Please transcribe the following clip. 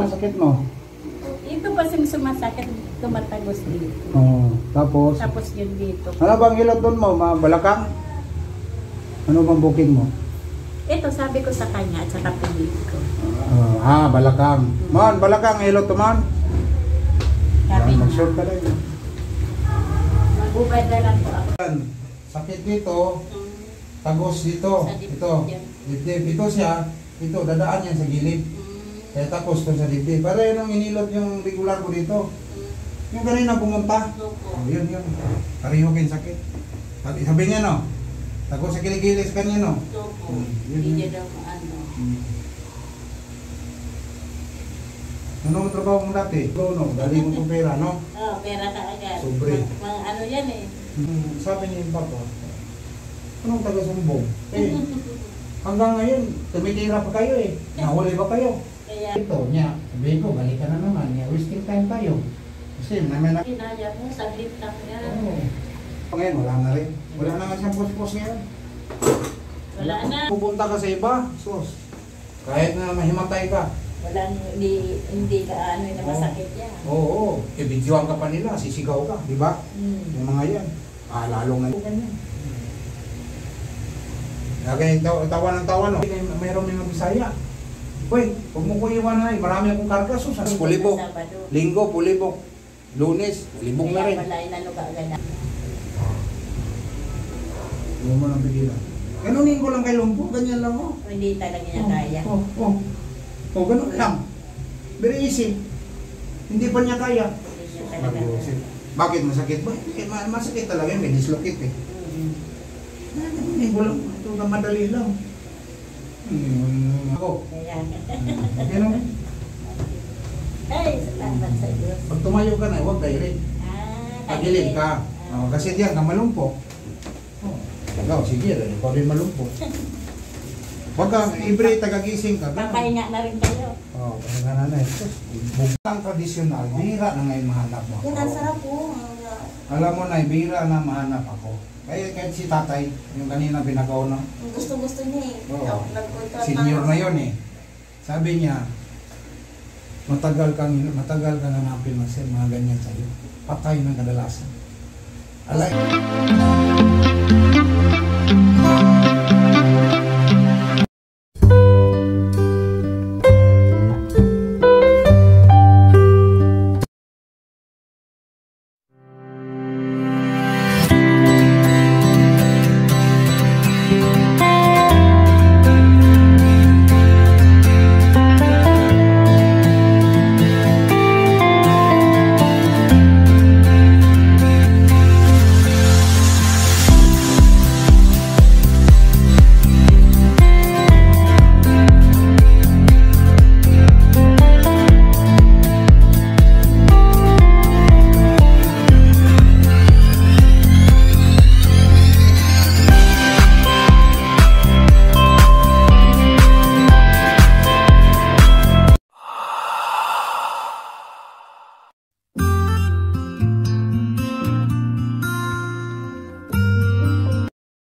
ang sakit mo? Ito pa sumasakit, tumatagos dito. Tapos? Tapos yun dito. Ano bang hilot doon mo? Balakang? Ano bang booking mo? Ito sabi ko sa kanya at saka pilit ko. Balakang. Man, balakang hilot to man. Sabi niya. Mag-short ka lang. Bubad na lang po ako. Sakit dito. Tagos dito. Sa dibdib Ito. yan. Dibdib. Ito siya. Ito, dadaan yan sa gilid. Kaya tapos ko sa dibdib. Para yun ang inilot yung regular ko dito. Yung kanina pumunta. Yun. Karihukin sakit. Sabi niya no. Tagos sa kiligili sa kanya no. Hindi niya daw ano. Ano ang trabaho mo dati? No, dali mo itong pera, no? Oo, pera ka agad. Sobre. Mga ano yan eh. Sabi niya yung papa, anong taga-sumbong? Hanggang ngayon, tumitira pa kayo eh. Nahuli ba kayo? Kaya, Ito niya, sabihin ko, balik ka na naman. Wasting time tayo. Kasi namin na... kinaya mo, saglit lang yan. Ngayon, wala na rin. Wala na nga siyang post-post ngayon. Wala na. Pupunta ka sa iba, sus. Kahit na mahimatay ka. Walang, hindi ka ano na masakit yan. Oo, i-videoan ka pa nila, sisigaw ka, di ba? Yung mga yan. Lalong na ganyan. Kaya tawa ng tawa, no? Mayroon mga Bisaya. Uy, huwag mo ko iwan na, marami akong karga, sus. Pulibok. Linggo, pulibok. Lunes, pulibok na rin. Kaya pala inano ka agad na. Huwag mo nang pigilan. Ganunin ko lang kay Lumpo, ganyan lang mo. Hindi talaga niya kaya. Ganun lang. Very easy. Hindi pa niya kaya. Hindi niya talaga. Bakit masakit ba? Masakit talaga yun, may dislocate eh. Ganunin ko lang, ito na madali lang. Ako. Kaya. Okay naman. Ay, salamat sa Diyos. Pag tumayo ka na, huwag direct. Pagilid ka. Kasi diyan ka malumpo. Ikaw, sige, ikaw rin malumpo. Huwag ka, every tagagising ka. Papahinga na rin kayo. Oo, pahinga na ito. Buktang tradisyonal, bihira na ngayon mahanap mo. Yan, ang sarap po. Alam mo na, bihira na mahanap ako. Kahit si tatay, yung kanina binagaw na. Gusto niya eh. Oo. Senior na yun eh. Sabi niya, matagal kang hanapin mga ganyan sa'yo. Patay ng kadalasan. Alay.